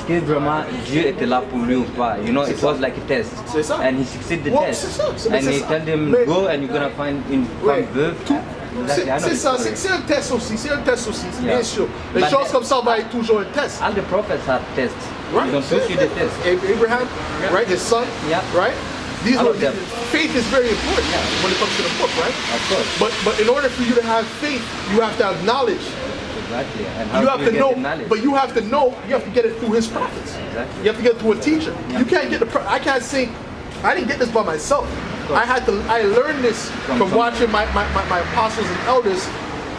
que vraiment Dieu était là pour lui ou pas? You know, it was like a test. C'est ça. And he succeeded the Ouais, test. c'est ça. And he told him, go and you're gonna find une femme veuve. C'est ça, c'est un test aussi, bien sûr. Les But choses comme ça vont être toujours un test. All the prophets had tests. Right. Ils ont tous eu des tests. Abraham, right, his son, Yeah. right? These All were, of them. faith is very important when it comes to the book, right? Of course. But in order for you to have faith, you have to have knowledge. Exactly. And how You do have you to get know, the knowledge? but you have to know. You have to get it through his prophets. Exactly. You have to get it through a teacher. Yeah. You can't get I can't say, I didn't get this by myself. I learned this from watching my apostles and elders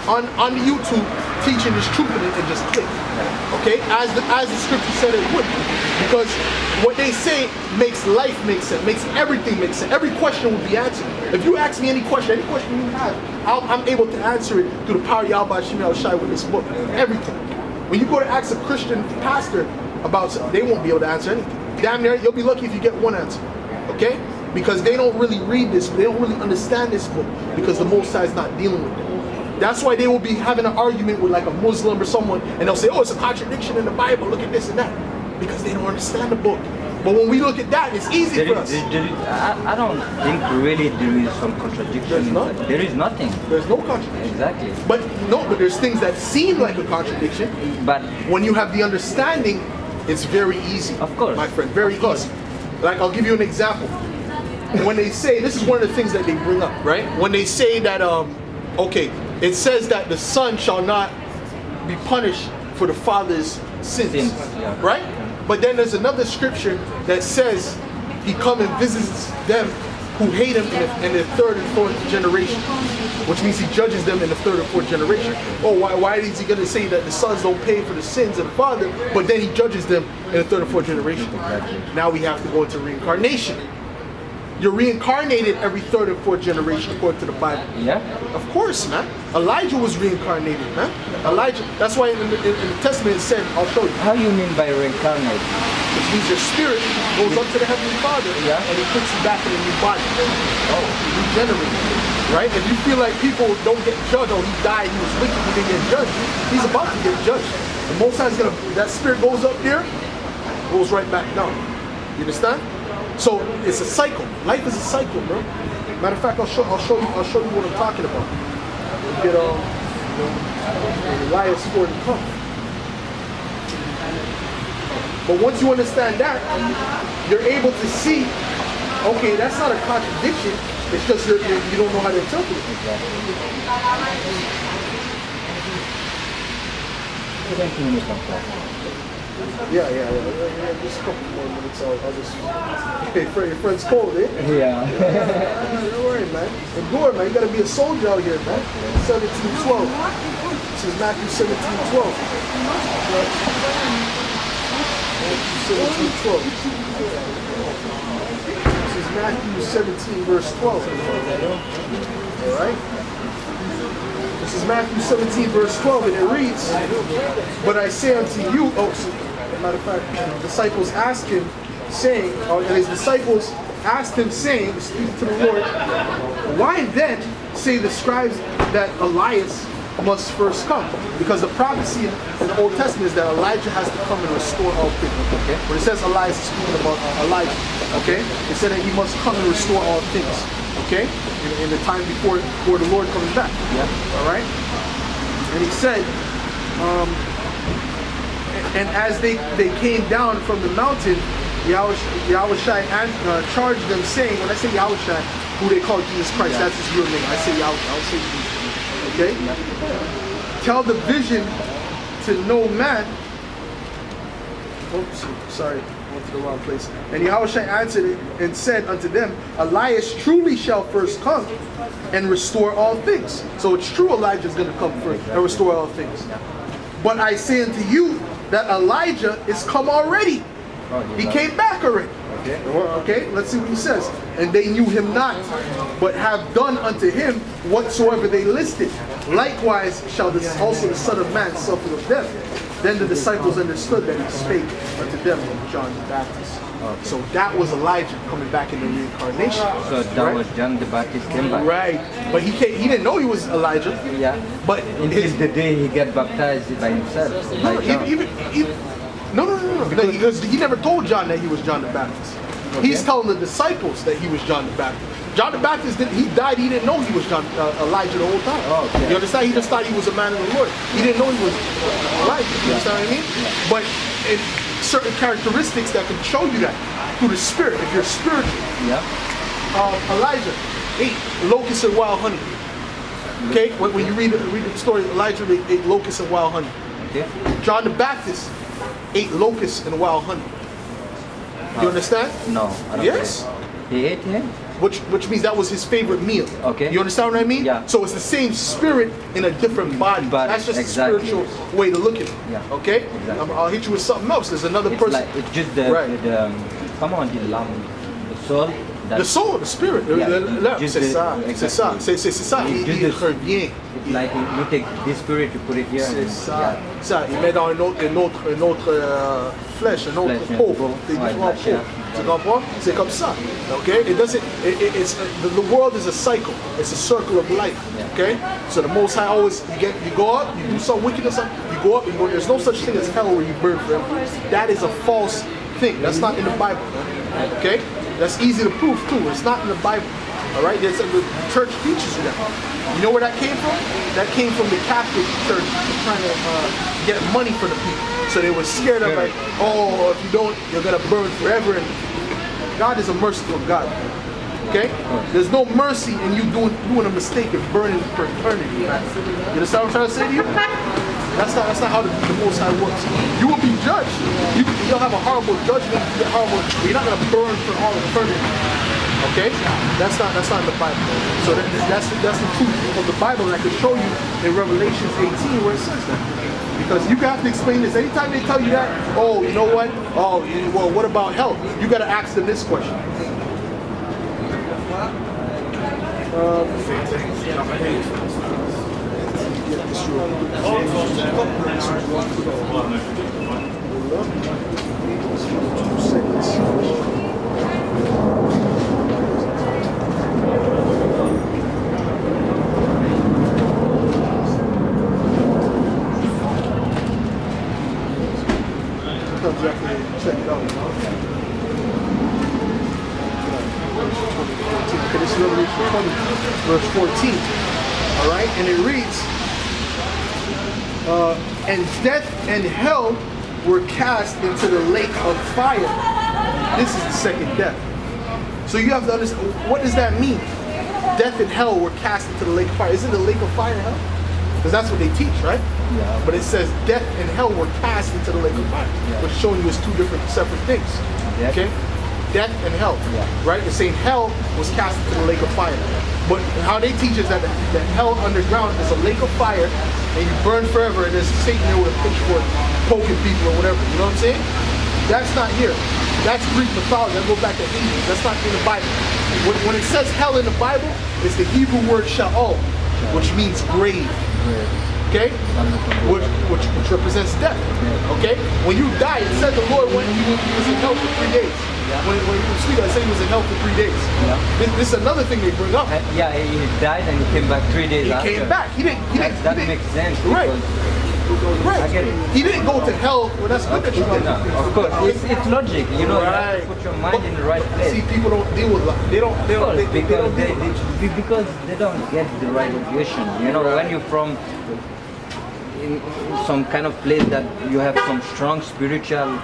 on YouTube teaching this truth and just click. Okay, as the scripture said it would, because what they say makes life make sense, makes everything make sense. Every question will be answered. If you ask me any question you have, I'm able to answer it through the power of Yahweh Shem Shai with this book. Everything. When you go to ask a Christian pastor about something, they won't be able to answer anything. Damn near, you'll be lucky if you get one answer. Okay? Because they don't really read this, they don't really understand this book, because the Most High is not dealing with it. That's why they will be having an argument with like a Muslim or someone, and they'll say, oh, it's a contradiction in the Bible, look at this and that. Because they don't understand the book. But when we look at that, it's easy for us. I don't think really there is some contradiction. There's not. There is nothing. There's no contradiction. Exactly. But there's things that seem like a contradiction. But when you have the understanding, it's very easy. Of course. My friend, very easy. Like, I'll give you an example. When they say, this is one of the things that they bring up, right? When they say that, okay, it says that the son shall not be punished for the father's sins, yeah. right? But then there's another scripture that says he come and visits them who hate him in the third and fourth generation, which means he judges them in the third and fourth generation. Oh, why is he going to say that the sons don't pay for the sins of the father, but then he judges them in the third and fourth generation? Now we have to go into reincarnation. You're reincarnated every third and fourth generation according to the Bible. Yeah. Of course, man. Elijah was reincarnated, man. Elijah. That's why in the Testament it said, I'll show you. How you mean by reincarnate? Which means your spirit goes up to the Heavenly Father, Yeah. and he puts you back in a new body. Oh, regenerated. Right? If you feel like people don't get judged, or he died, he was wicked, he didn't get judged, he's about to get judged. The Most High is gonna, that spirit goes up there, goes right back down. You understand? So it's a cycle. Life is a cycle, bro. Matter of fact, I'll show you what I'm talking about. Get Elias for the come. But once you understand that, you're able to see, okay, that's not a contradiction. It's just you don't know how to interpret it. Yeah. Just a couple more minutes. I'll just. Your friend's cold, eh? Yeah. Don't worry, man. Endure, man. You gotta be a soldier out here, man. 17:12. This is Matthew 17:12. Matthew 17:12. This is Matthew 17, verse 12. All right. This is Matthew 17, verse 12, and it reads, "But I say unto you," matter of fact, disciples asked him, saying, and his disciples asked him, saying, speaking to the Lord, "Why then say the scribes that Elias must first come?" Because the prophecy in the Old Testament is that Elijah has to come and restore all things. Okay? When it says Elias, is speaking about Elijah. Okay? It said that he must come and restore all things. Okay? In the time before the Lord comes back. Yeah. All right? And he said, and as they came down from the mountain, Yahweh Shai charged them, saying, when I say Yahweh Shai, who they call Jesus Christ, that's his real name. I say Yahweh, I'll say Jesus. Okay? Tell the vision to no man. Oops, sorry, I went to the wrong place. And Yahweh Shai answered it and said unto them, Elias truly shall first come and restore all things. So it's true Elijah is going to come first and restore all things. But I say unto you that Elijah is come already. He came back already. Okay, let's see what he says. And they knew him not, but have done unto him whatsoever they listed. Likewise shall also the Son of Man suffer of them. Then the disciples understood that he spake unto them of John the Baptist. So that was Elijah coming back in the reincarnation. So that was John the Baptist came back. Right, but he didn't know he was Elijah. Yeah. But until the day he got baptized by himself. By John. No, he never told John that he was John the Baptist. Okay. He's telling the disciples that he was John the Baptist. John the Baptist, he died, he didn't know he was Elijah the whole time. Oh, okay. You understand? He just thought he was a man of the Lord. He didn't know he was Elijah. You understand what I mean? Yeah. But in certain characteristics that can show you that through the Spirit, if you're spiritual. Yeah. Elijah ate locusts and wild honey. Okay? When you read the story, Elijah ate locusts and wild honey. Okay. John the Baptist ate locusts and wild honey. You understand? No. I don't Yes. get it. He ate him? Which means that was his favorite meal. Okay. You understand what I mean? Yeah. So it's the same spirit in a different body. Body, That's just exactly. a spiritual way to look at it. Yeah. Okay? Exactly. I'll hit you with something else. There's another It's person. like, it's just the, Right. come on, the soul. The soul, the spirit. Yeah, C'est ça. C'est ça. C'est ça. Il revient. It's like you take this spirit, you put it here. C'est and- ça. Ça, il met dans une autre flèche, une autre Flèche, une peau. peau. Des Ouais, différents de la chair. peaux. Tu comprends? C'est comme ça. Okay? It doesn't. It's the world is a cycle. It's a circle of life. Yeah. Okay? So the Most High always you go up, you do some wickedness, you go up, you go. There's no such thing as hell where you burn forever. That is a false thing. That's not in the Bible. Okay? That's easy to prove too. It's not in the Bible. All right? The church teaches you that. You know where that came from? That came from the Catholic Church trying to get money for the people. So they were scared of like, oh, if you don't, you're gonna burn forever. And God is a merciful God. Okay? There's no mercy in you doing a mistake and burning for eternity. Man. You understand what I'm trying to say to you? That's not how the Most High works. You will be judged. You'll have a horrible judgment. But you're not gonna burn for all eternity. Okay? That's not in the Bible. So that's the truth of the Bible, and I can show you in Revelation 18 where it says that. Because you have to explain this. Anytime they tell you that, oh, you know what? Oh, well, what about hell? You got to ask them this question. Check it out. Okay, this is Revelation 20, verse 14. All right, and it reads, and death and hell were cast into the lake of fire. This is the second death. So you have to understand, what does that mean? Death and hell were cast into the lake of fire. Isn't the lake of fire hell? Because that's what they teach, right? Yeah. But it says death and hell were cast into the lake of fire, which is showing you it's two different separate things. Death. Okay? Death and hell. Yeah. Right? It's saying hell was cast into the lake of fire. But how they teach is that the hell underground is a lake of fire and you burn forever and there's Satan there with a pitchfork poking people or whatever. You know what I'm saying? That's not here. That's Greek mythology. That goes back to Hades. That's not in the Bible. When it says hell in the Bible, it's the Hebrew word Sheol, which means grave. Okay? Which represents death. Okay? When you die, it said the Lord went, he was in hell for 3 days. When he was sweet, I said he was in hell for 3 days. This is another thing they bring up. Yeah, he died and he came back 3 days He after. came back. That makes sense. Right. Right. I get it. He didn't go to hell. Well, that's good that you did. No, of course, it's logic. You know, you have to put your mind in the right place. See, people don't deal with that. They don't deal with because that. because they don't get the right education. You know, when you're from in some kind of place that you have some strong spiritual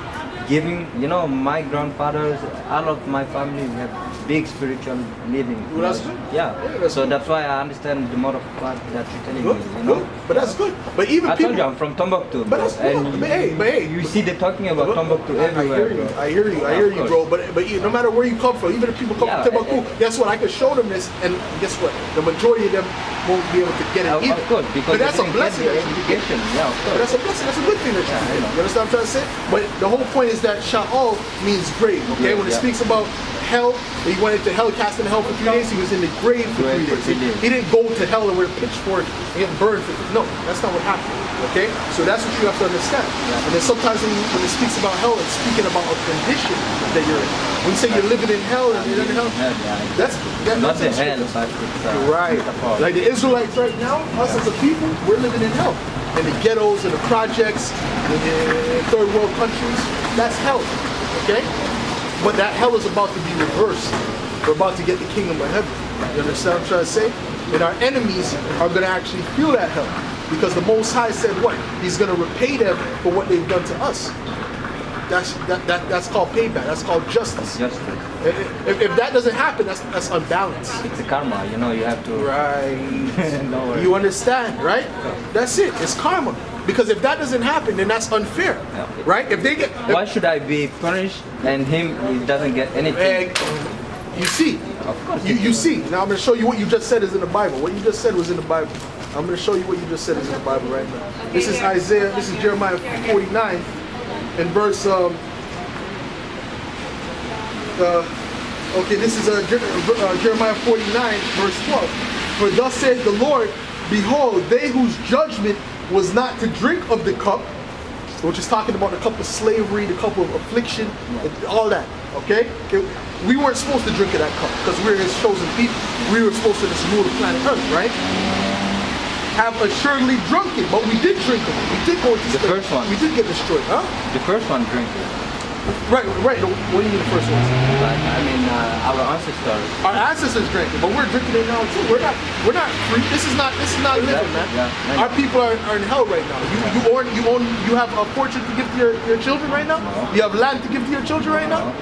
giving. You know, my grandfathers, all of my family, we have big spiritual living. Well, that's good. Yeah. So that's why I understand the more of God that you're telling Good, me. You know. good. But that's good. But even I people. told you I'm from Timbuktu, But that's and good. But hey, you see they talking about Timbuktu everywhere. I hear you, bro. But no matter where you come from, even if people come from Timbuktu, guess what? I can show them this, and guess what? The majority of them won't be able to get it either. Of course, because but that's a they didn't blessing. get the that you get. education. Yeah, of But course. that's a blessing. That's a good thing that you I get. know. You understand what I'm trying to say? But the whole point is that Sha'ol means grave. Okay, when it Yeah. speaks about hell, he went into hell, cast in hell for 3 days. He was in the grave for 3 days. He didn't go to hell and wear a pitchfork and get burned. No, that's not what happened. Okay, so that's what you have to understand. And then sometimes when it speaks about hell, it's speaking about a condition that you're in. When you say you're living in hell and you're in hell, that's Not the that's hell, but it's right. metaphor. Like the Israelites right now, us as a people, we're living in hell. In the ghettos and the projects, in third world countries, that's hell. Okay? But that hell is about to be reversed. We're about to get the kingdom of heaven. You understand what I'm trying to say? And our enemies are going to actually feel that hell. Because the Most High said what? He's going to repay them for what they've done to us. That's called payback. That's called justice. Justice. If that doesn't happen, that's unbalanced. It's a karma, you know, you have to... Right. No worries. You understand, right? That's it. It's karma. Because if that doesn't happen, then that's unfair. Yeah. Right? If they get... Why should I be punished and him, he doesn't get anything? You see. Of course. You see. Now I'm going to show you what you just said is in the Bible. What you just said was in the Bible. I'm going to show you what you just said is in the Bible right now. This is Isaiah, this is Jeremiah 49 and verse, okay, this is Jeremiah 49 verse 12. For thus saith the Lord, behold, they whose judgment was not to drink of the cup, which is talking about the cup of slavery, the cup of affliction, all that, okay? We weren't supposed to drink of that cup because we're his chosen people. We were supposed to just rule the planet Earth, right? Have assuredly drunk it, but we did drink it. We did go into The first one. We did get destroyed, huh? The first one drink it. Right. What do you mean the first one? But I mean, our ancestors. Our ancestors drank it, but we're drinking it now too. We're not free. This is not living, man. Yeah. Our people are in hell right now. You have a fortune to give to your children right now. No. You have land to give to your children right now.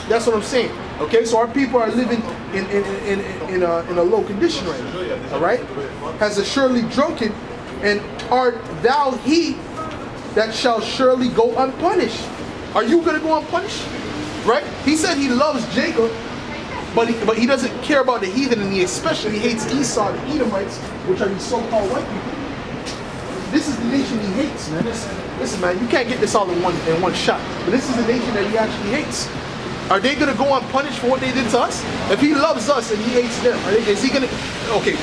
That's what I'm saying. Okay, so our people are living in a low condition right now. All right, has assuredly drunken, and art thou he that shall surely go unpunished? Are you gonna go unpunished? Right? He said he loves Jacob, but he doesn't care about the heathen, and he especially hates Esau, the Edomites, which are these so-called white people. This is the nation he hates, man. Listen, man, you can't get this all in one shot. But this is the nation that he actually hates. Are they going to go unpunished for what they did to us? If he loves us and he hates them, is he going to... Okay.